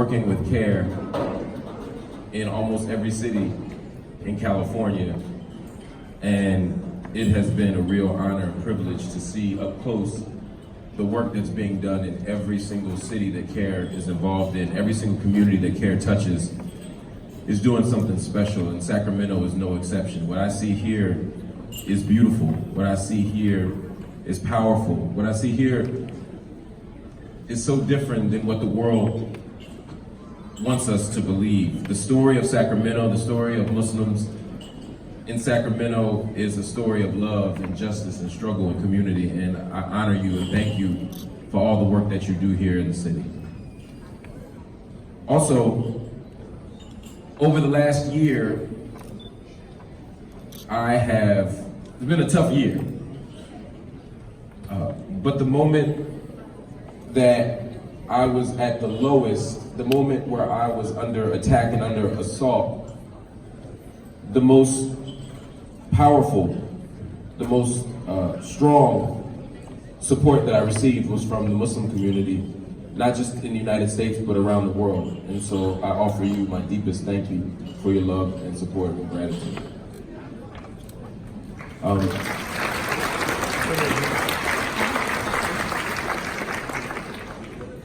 working with CAIR in almost every city in California, and it has been a real honor and privilege to see up close the work that's being done in every single city that CAIR is involved in. Every single community that CAIR touches is doing something special, and Sacramento is no exception. What I see here is beautiful. What I see here is powerful. What I see here is so different than what the world wants us to believe. The story of Sacramento, the story of Muslims in Sacramento is a story of love and justice and struggle and community, and I honor you and thank you for all the work that you do here in the city. Also, over the last year, it's been a tough year, but the moment that I was at the lowest, the moment where I was under attack and under assault, the most powerful, the most strong support that I received was from the Muslim community, not just in the United States, but around the world. And so I offer you my deepest thank you for your love and support and gratitude.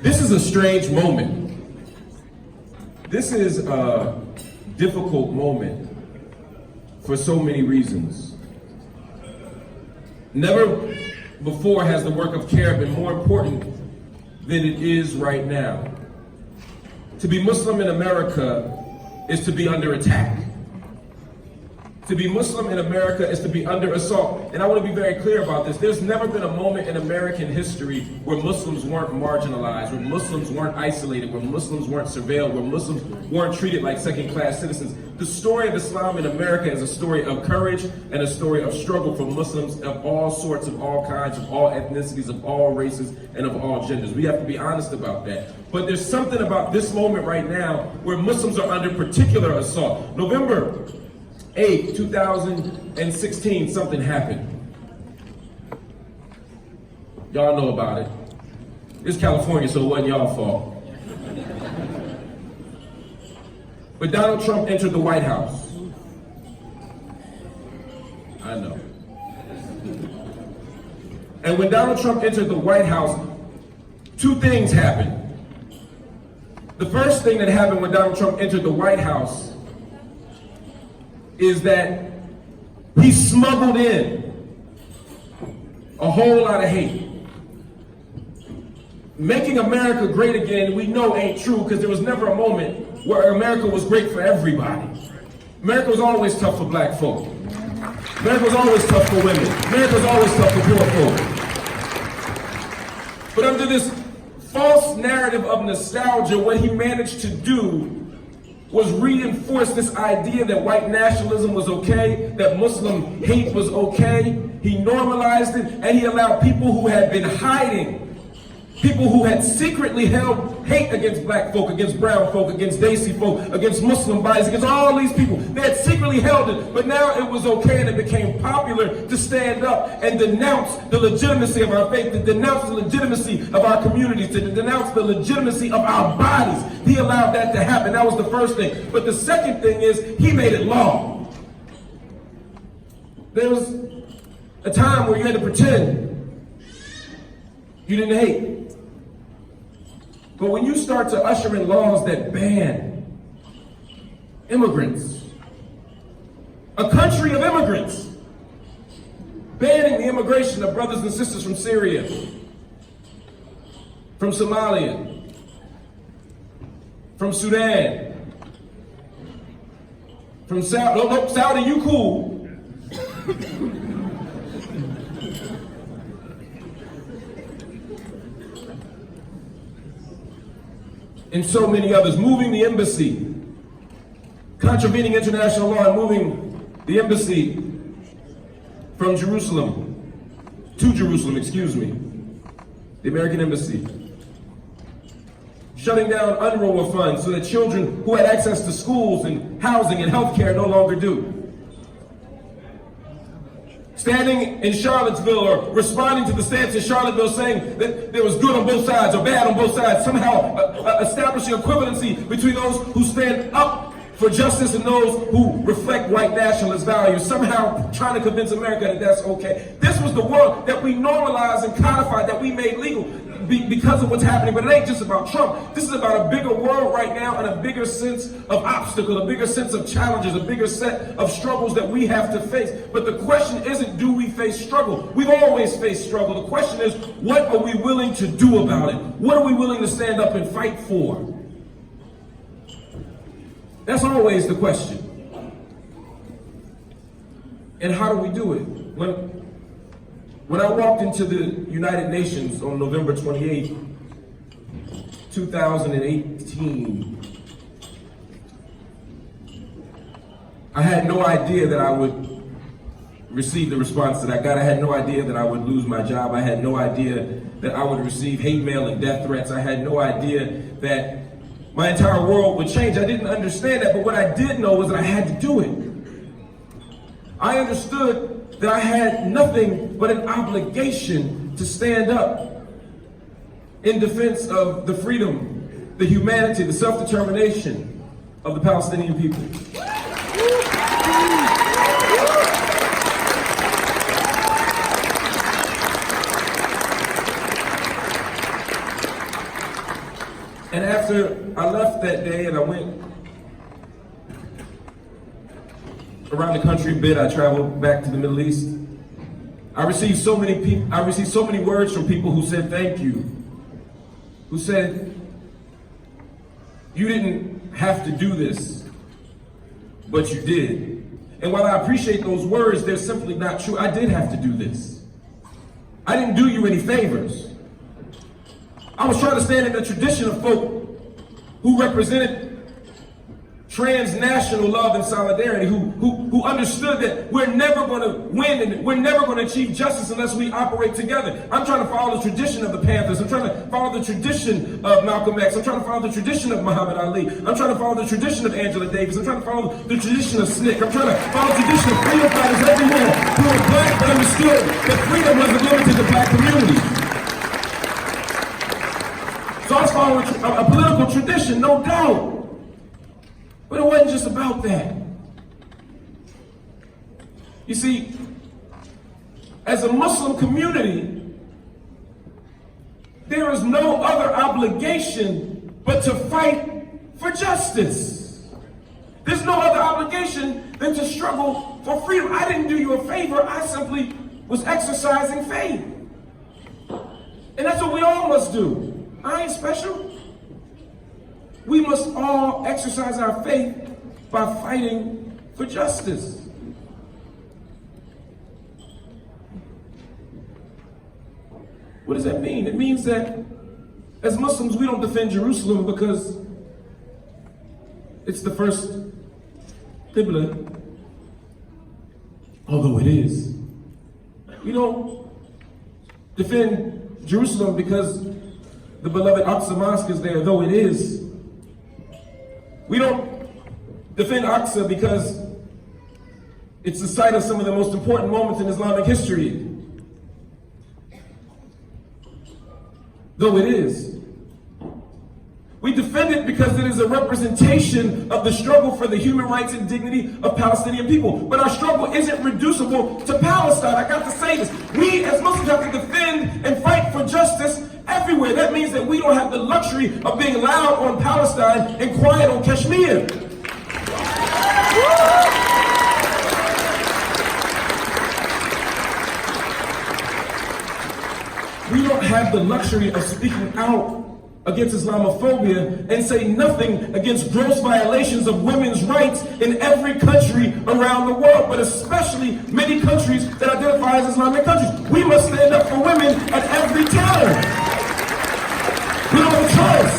This is a strange moment. This is a difficult moment for so many reasons. Never before has the work of CAIR been more important than it is right now. To be Muslim in America is to be under attack. To be Muslim in America is to be under assault. And I want to be very clear about this. There's never been a moment in American history where Muslims weren't marginalized, where Muslims weren't isolated, where Muslims weren't surveilled, where Muslims weren't treated like second-class citizens. The story of Islam in America is a story of courage and a story of struggle for Muslims of all sorts, of all kinds, of all ethnicities, of all races, and of all genders. We have to be honest about that. But there's something about this moment right now where Muslims are under particular assault. November 8, 2016, something happened. Y'all know about it. It's California, so it wasn't y'all fault. But Donald Trump entered the White House. I know. And when Donald Trump entered the White House, two things happened. The first thing that happened when Donald Trump entered the White House is that he smuggled in a whole lot of hate. Making America great again, we know ain't true, because there was never a moment where America was great for everybody. America was always tough for black folk. America was always tough for women. America was always tough for poor folk. But under this false narrative of nostalgia, what he managed to do was reinforce this idea that white nationalism was okay, that Muslim hate was okay. He normalized it, and he allowed people who had been hiding, people who had secretly held hate against black folk, against brown folk, against Desi folk, against Muslim bodies, against all these people. They had secretly held it, but now it was okay and it became popular to stand up and denounce the legitimacy of our faith, to denounce the legitimacy of our communities, to denounce the legitimacy of our bodies. He allowed that to happen. That was the first thing. But the second thing is, he made it law. There was a time where you had to pretend you didn't hate. But when you start to usher in laws that ban immigrants, a country of immigrants, banning the immigration of brothers and sisters from Syria, from Somalia, from Sudan, from Saudi, no, Saudi, you cool. And so many others, moving the embassy, contravening international law and moving the embassy from Jerusalem, to Jerusalem, excuse me, the American embassy. Shutting down UNRWA funds so that children who had access to schools and housing and health care no longer do. standing in Charlottesville or responding to the stance in Charlottesville saying that there was good on both sides or bad on both sides, somehow establishing equivalency between those who stand up for justice and those who reflect white nationalist values, somehow trying to convince America that that's okay. This was the world that we normalized and codified, that we made legal because of what's happening. But it ain't just about Trump. This is about a bigger world right now and a bigger sense of obstacle, a bigger sense of challenges, a bigger set of struggles that we have to face. But the question isn't, do we face struggle? We've always faced struggle. The question is, what are we willing to do about it? What are we willing to stand up and fight for? That's always the question. And how do we do it? When I walked into the United Nations on November 28, 2018, I had no idea that I would receive the response that I got. I had no idea that I would lose my job. I had no idea that I would receive hate mail and death threats. I had no idea that my entire world would change. I didn't understand that, but what I did know was that I had to do it. I understood that I had nothing but an obligation to stand up in defense of the freedom, the humanity, the self-determination of the Palestinian people. And after I left that day and I went around the country a bit, I traveled back to the Middle East. I received so many words from people who said thank you, who said, you didn't have to do this, but you did. And while I appreciate those words, they're simply not true. I did have to do this. I didn't do you any favors. I was trying to stand in the tradition of folk who represented transnational love and solidarity, who understood that we're never going to win and we're never going to achieve justice unless we operate together. I'm trying to follow the tradition of the Panthers. I'm trying to follow the tradition of Malcolm X. I'm trying to follow the tradition of Muhammad Ali. I'm trying to follow the tradition of Angela Davis. I'm trying to follow the tradition of SNCC. I'm trying to follow the tradition of freedom fighters everywhere who were black but understood that freedom wasn't limited to black communities. So I was following a political tradition, no doubt. But it wasn't just about that. You see, as a Muslim community, there is no other obligation but to fight for justice. There's no other obligation than to struggle for freedom. I didn't do you a favor, I simply was exercising faith. And that's what we all must do. I ain't special. We must all exercise our faith by fighting for justice. What does that mean? It means that as Muslims, we don't defend Jerusalem because it's the first Qibla, although it is. We don't defend Jerusalem because the beloved Aqsa Mosque is there, though it is. We don't defend Aqsa because it's the site of some of the most important moments in Islamic history, though it is. We defend it because it is a representation of the struggle for the human rights and dignity of Palestinian people. But our struggle isn't reducible to Palestine. I got to say this. We as Muslims have to defend and fight for justice everywhere. That means that we don't have the luxury of being loud on Palestine and quiet on Kashmir. We don't have the luxury of speaking out against Islamophobia and say nothing against gross violations of women's rights in every country around the world, but especially many countries that identify as Islamic countries. We must stand up for women at every turn. We don't have a choice.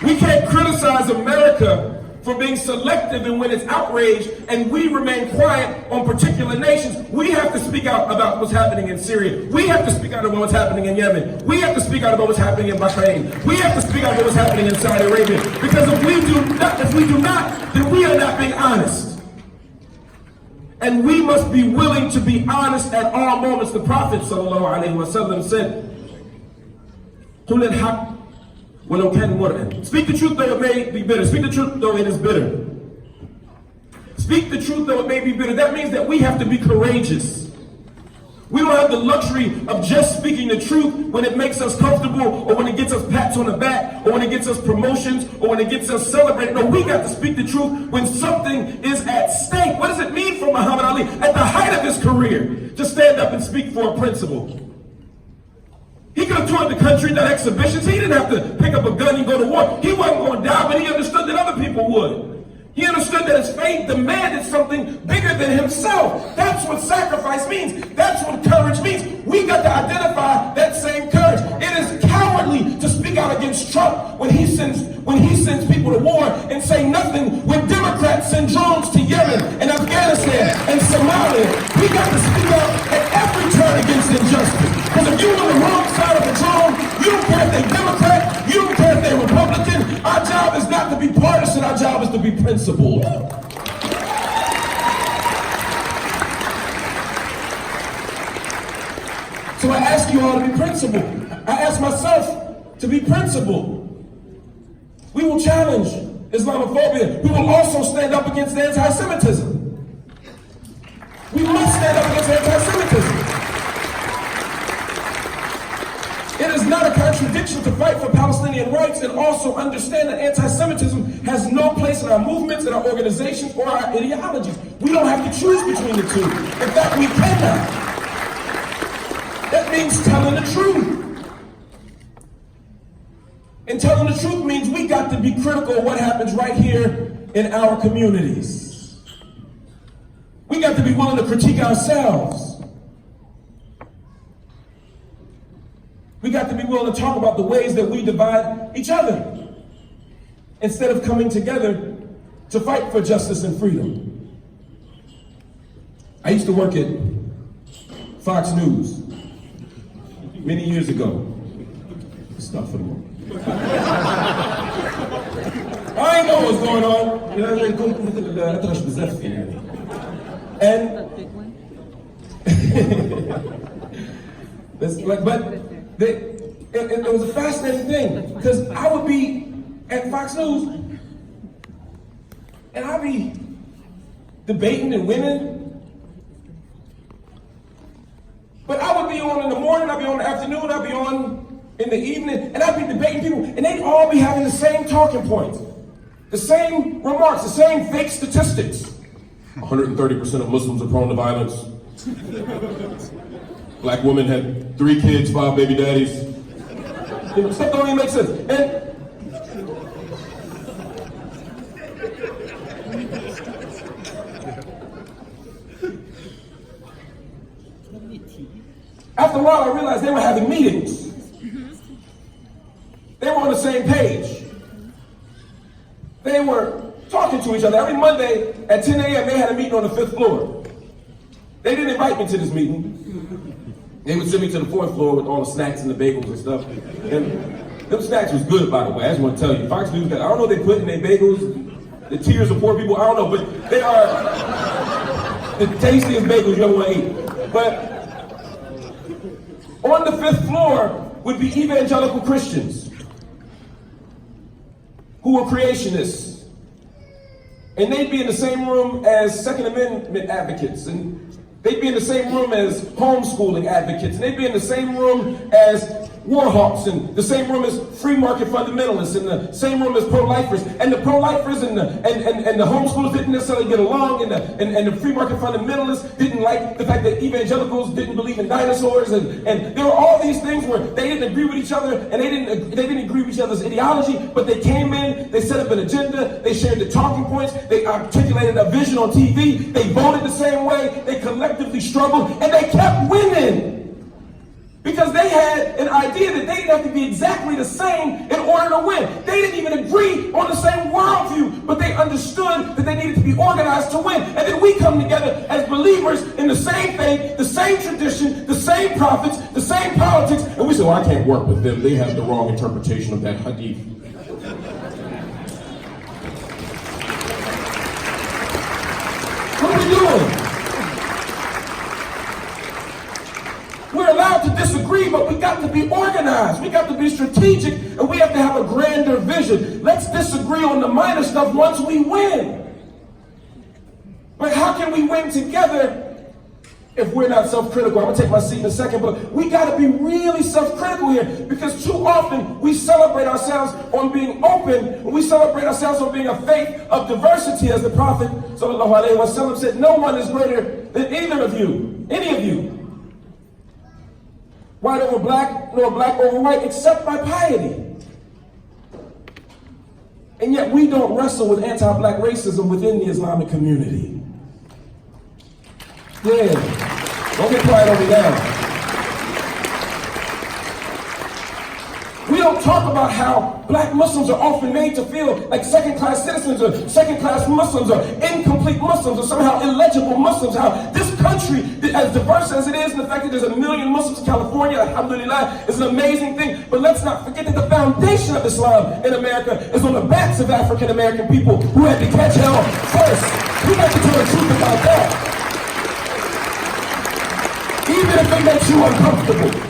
We can't criticize America for being selective and when it's outraged, and we remain quiet on particular nations. We have to speak out about what's happening in Syria. We have to speak out about what's happening in Yemen. We have to speak out about what's happening in Bahrain. We have to speak out about what's happening in Saudi Arabia. Because if we do not, then we are not being honest. And we must be willing to be honest at all moments. The Prophet ﷺ said, قُلِ الْحَقِّ وَلَوْ كَانَ مُرًّا. Speak the truth though it may be bitter. Speak the truth though it is bitter. Speak the truth though it may be bitter. That means that we have to be courageous. We don't have the luxury of just speaking the truth when it makes us comfortable, or when it gets us pats on the back, or when it gets us promotions, or when it gets us celebrated. No, we got to speak the truth when something is at stake. What does it mean for Muhammad Ali at the height of his career to stand up and speak for a principle? He could have toured the country, done exhibitions. He didn't have to pick up a gun and go to war. He wasn't going to die, but he understood that other people would. He understood that his faith demanded something bigger than himself. That's what sacrifice means. That's what courage means. We got to identify that same courage. It is cowardly to speak out against Trump when he sends people to war and say nothing when Democrats send drones to Yemen and Afghanistan and Somalia. We got to speak out at every turn against injustice. Because if you're on the wrong side of the drone, you don't care if they're Democrat, you don't care if they're Republican. Our job is not to be partisan, our job is to be principled. So I ask you all to be principled. I ask myself to be principled. We will challenge Islamophobia. We will also stand up against anti-Semitism. We must stand up against anti-Semitism. It is not a contradiction to fight for Palestinian rights and also understand that anti-Semitism has no place in our movements, in our organizations, or our ideologies. We don't have to choose between the two. In fact, we cannot. That means telling the truth. And telling the truth means we got to be critical of what happens right here in our communities. We got to be willing to critique ourselves. We got to be willing to talk about the ways that we divide each other instead of coming together to fight for justice and freedom. I used to work at Fox News many years ago. Stuff for the moment. I ain't know what's going on. And it was a fascinating thing because I would be at Fox News and I'd be debating and winning. But I would be on in the morning, I'd be on in the afternoon, I'd be on in the evening, and I'd be debating people, and they'd all be having the same talking points, the same remarks, the same fake statistics. 130% of Muslims are prone to violence. Black women had 3 kids, 5 baby daddies. You know, stuff don't even make sense. And after a while, I realized they were having meetings. They were on the same page. They were talking to each other. Every Monday at 10 a.m., they had a meeting on the 5th floor. They didn't invite me to this meeting. They would send me to the 4th floor with all the snacks and the bagels and stuff. And them snacks was good, by the way. I just want to tell you. Fox News got, I don't know what they put in their bagels, the tears of poor people, I don't know, but they are the tastiest bagels you ever want to eat. But on the 5th floor would be evangelical Christians who were creationists. And they'd be in the same room as Second Amendment advocates, and they'd be in the same room as homeschooling advocates, and they'd be in the same room as war hawks, and the same room as free market fundamentalists, and the same room as pro-lifers. And the pro-lifers and the homeschoolers didn't necessarily get along, and the free market fundamentalists didn't like the fact that evangelicals didn't believe in dinosaurs, and there were all these things where they didn't agree with each other, and they didn't agree with each other's ideology, but they came in, they set up an agenda, they shared the talking points, they articulated a vision on TV, they voted the same way, they collectively struggled, and they kept winning. Because they had an idea that they didn't have to be exactly the same in order to win. They didn't even agree on the same worldview, but they understood that they needed to be organized to win. And then we come together as believers in the same faith, the same tradition, the same prophets, the same politics, and we say, well, I can't work with them. They have the wrong interpretation of that hadith. What are we doing? allowed to disagree, but we got to be organized. We got to be strategic, and we have to have a grander vision. Let's disagree on the minor stuff once we win. But how can we win together if we're not self-critical? I'm going to take my seat in a second, but we got to be really self-critical here, because too often we celebrate ourselves on being open, and we celebrate ourselves on being a faith of diversity, as the Prophet ﷺ said, no one is greater than either of you, any of you, white over black, nor black over white, except by piety. And yet we don't wrestle with anti-black racism within the Islamic community. Yeah, don't get quiet on me now. We don't talk about how black Muslims are often made to feel like second-class citizens, or second-class Muslims, or incomplete Muslims, or somehow illegible Muslims. How this country, as diverse as it is, and the fact that there's 1 million Muslims in California, alhamdulillah, is an amazing thing. But let's not forget that the foundation of Islam in America is on the backs of African-American people who had to catch hell first. We got to tell the truth about that. Even if it makes you uncomfortable.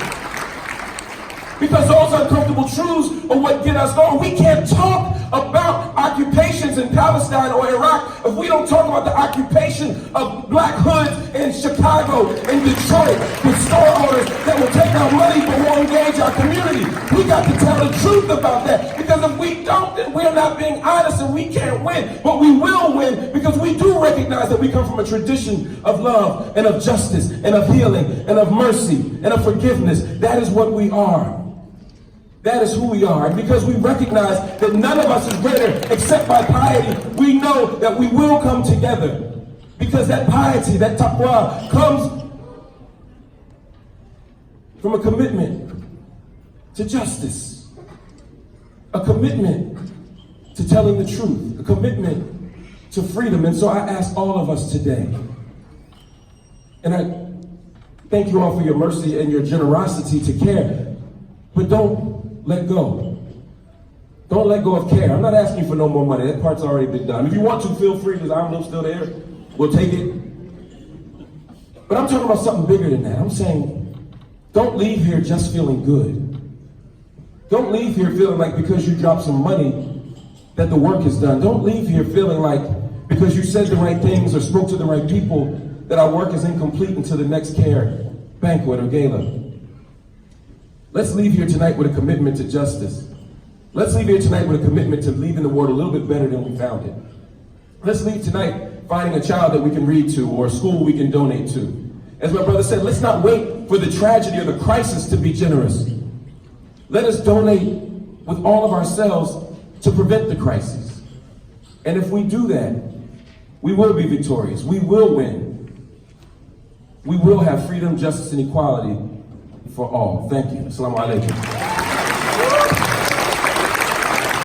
Because those uncomfortable truths are what get us going. We can't talk about occupations in Palestine or Iraq if we don't talk about the occupation of black hoods in Chicago and Detroit with store owners that will take our money but won't engage our community. We got to tell the truth about that, because if we don't, then we're not being honest and we can't win. But we will win, because we do recognize that we come from a tradition of love and of justice and of healing and of mercy and of forgiveness. That is what we are. That is who we are. And because we recognize that none of us is greater except by piety, we know that we will come together. Because that piety, that taqwa, comes from a commitment to justice, a commitment to telling the truth, a commitment to freedom. And so I ask all of us today, and I thank you all for your mercy and your generosity to CAIR, but don't let go. Don't let go of CAIR. I'm not asking for no more money. That part's already been done. If you want to, feel free, because I'm still there. We'll take it. But I'm talking about something bigger than that. I'm saying, don't leave here just feeling good. Don't leave here feeling like because you dropped some money that the work is done. Don't leave here feeling like because you said the right things or spoke to the right people that our work is incomplete until the next CAIR banquet or gala. Let's leave here tonight with a commitment to justice. Let's leave here tonight with a commitment to leaving the world a little bit better than we found it. Let's leave tonight finding a child that we can read to or a school we can donate to. As my brother said, let's not wait for the tragedy or the crisis to be generous. Let us donate with all of ourselves to prevent the crisis. And if we do that, we will be victorious. We will win. We will have freedom, justice, and equality for all. Thank you. Assalamu alaikum.